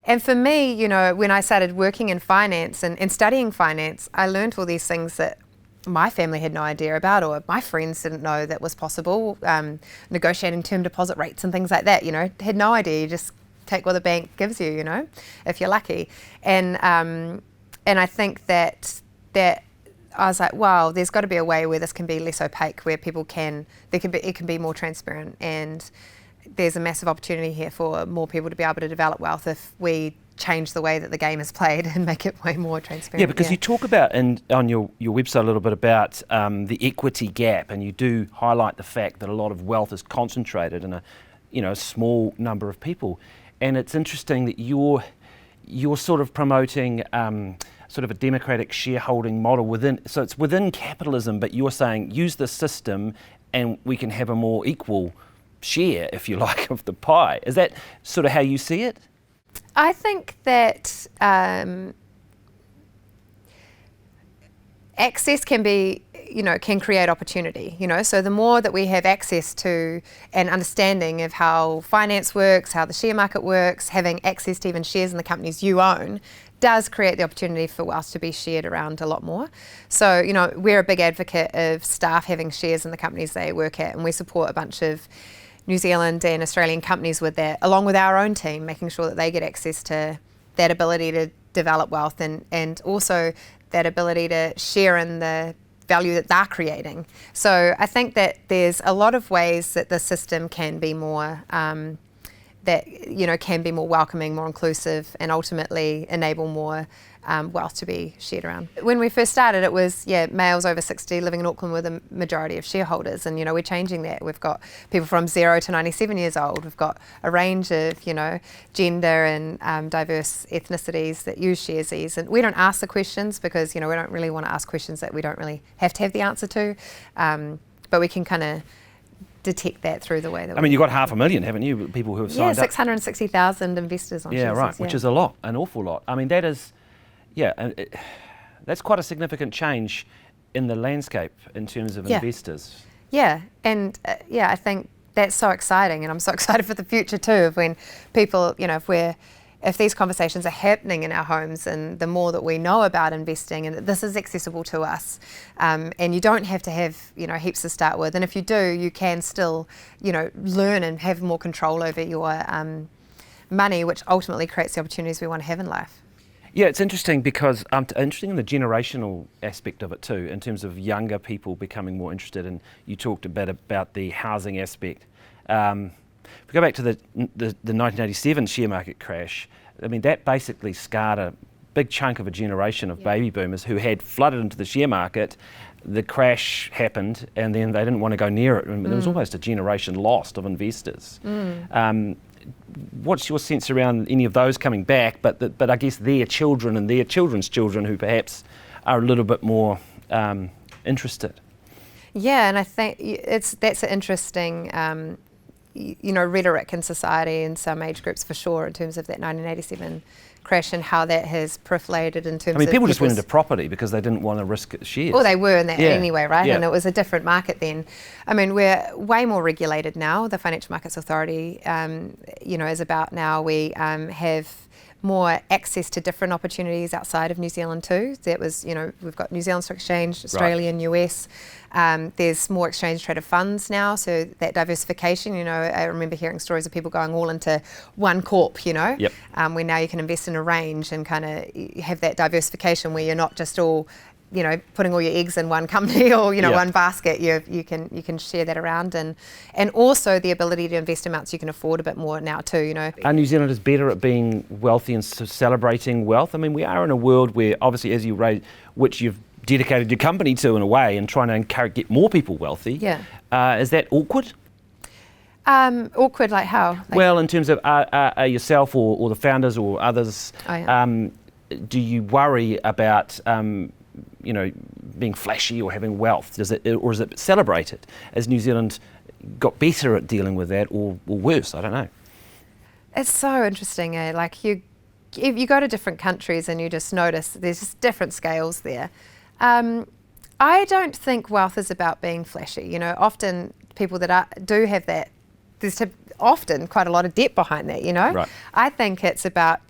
And for me, you know, when I started working in finance and studying finance, I learned all these things that my family had no idea about, or my friends didn't know that was possible. Negotiating term deposit rates and things like that, you know, had no idea. You just take what the bank gives you, you know, if you're lucky. And I think that I was like, wow, there's got to be a way where this can be less opaque, where it can be more transparent, and there's a massive opportunity here for more people to be able to develop wealth if we change the way that the game is played and make it way more transparent. Yeah, because you talk about on your website a little bit about the equity gap, and you do highlight the fact that a lot of wealth is concentrated in a small number of people. And it's interesting that you're sort of promoting sort of a democratic shareholding model so it's within capitalism, but you're saying use the system and we can have a more equal share, if you like, of the pie. Is that sort of how you see it? I think that access can create opportunity, so the more that we have access to an understanding of how finance works, how the share market works, having access to even shares in the companies you own does create the opportunity for wealth to be shared around a lot more. So, we're a big advocate of staff having shares in the companies they work at, and we support a bunch of New Zealand and Australian companies with that, along with our own team, making sure that they get access to that ability to develop wealth and also that ability to share in the value that they're creating. So I think that there's a lot of ways that the system can be more can be more welcoming, more inclusive, and ultimately enable more wealth to be shared around. When we first started, it was males over 60 living in Auckland with a majority of shareholders, and we're changing that. We've got people from 0 to 97 years old. We've got a range of gender and diverse ethnicities that use Sharesies, and we don't ask the questions because we don't really want to ask questions that we don't really have to have the answer to, but we can kind of detect that through the way that you've got 500,000, haven't you, people who have signed up? 660,000 investors on Sharesies. Yeah, right, which is a lot, an awful lot. That is, that's quite a significant change in the landscape in terms of investors. Yeah, and I think that's so exciting, and I'm so excited for the future too, of when people, if these conversations are happening in our homes, and the more that we know about investing and that this is accessible to us, and you don't have to have heaps to start with, and if you do, you can still learn and have more control over your money, which ultimately creates the opportunities we want to have in life. Yeah, it's interesting because interesting in the generational aspect of it too, in terms of younger people becoming more interested, and you talked a bit about the housing aspect. If we go back to the 1987 share market crash, that basically scarred a big chunk of a generation of baby boomers who had flooded into the share market. The crash happened, and then they didn't want to go near it. There was almost a generation lost of investors. What's your sense around any of those coming back, but I guess their children and their children's children who perhaps are a little bit more interested? Yeah, and I think that's an interesting rhetoric in society in some age groups for sure, in terms of that 1987 crash and how that has proliferated in terms of people just went into property because they didn't want to risk shares. Well, they were in that anyway, right? Yeah. And it was a different market then. We're way more regulated now. The Financial Markets Authority, is about now. We have more access to different opportunities outside of New Zealand too. That was, we've got New Zealand Stock Exchange, Australia and US. There's more exchange traded funds now, so that diversification, I remember hearing stories of people going all into one corp, Yep. Where now you can invest in a range and kind of have that diversification where you're not just all putting all your eggs in one company or one basket. You can share that around, and also the ability to invest amounts you can afford a bit more now too. Are New Zealanders better at being wealthy and celebrating wealth? We are in a world where obviously, as you raised, which you've dedicated your company to in a way, and trying to get more people wealthy. Yeah. Is that awkward? Awkward, like how? Well, in terms of yourself or the founders or others, do you worry about being flashy or having wealth? Or is it celebrated? Has New Zealand got better at dealing with that, or worse? I don't know. It's so interesting, If you go to different countries and you just notice there's just different scales there. I don't think wealth is about being flashy. Often people that do have that there's often quite a lot of debt behind that, you know. Right. I think it's about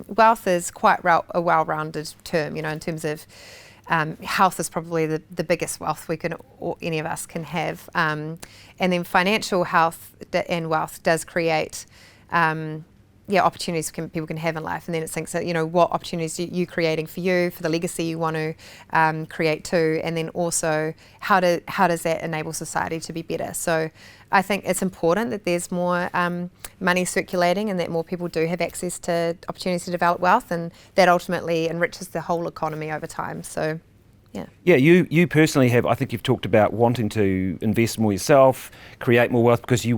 wealth is quite a well-rounded term, you know, in terms of health is probably the biggest wealth any of us can have, and then financial health and wealth does create opportunities people can have in life, and then it thinks that, you know, what opportunities are you creating for you, for the legacy you want to create too, and then also how does that enable society to be better. So I think it's important that there's more money circulating and that more people do have access to opportunities to develop wealth, and that ultimately enriches the whole economy over time. So yeah. Yeah, you personally have, I think you've talked about wanting to invest more yourself, create more wealth, because do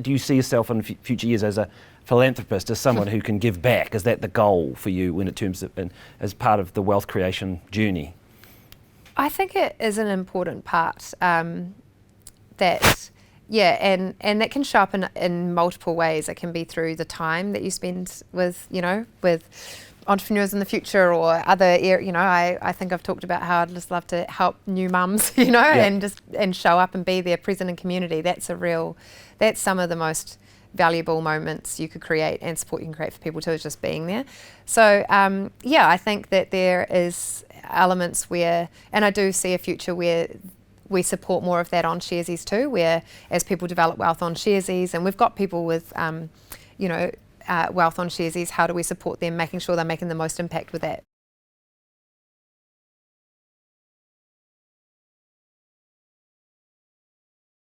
you see yourself in future years as a philanthropist, as someone who can give back? Is that the goal for you as part of the wealth creation journey? I think it is an important part and that can show up in multiple ways. It can be through the time that you spend with entrepreneurs in the future or other I think I've talked about how I'd just love to help new mums, you know, and show up and be there present in community. That's some of the most valuable moments you could create and support you can create for people too, is just being there. So I think that there is elements where, and I do see a future where we support more of that on Sharesies too, where as people develop wealth on Sharesies, and we've got people with wealth on Sharesies, how do we support them, making sure they're making the most impact with that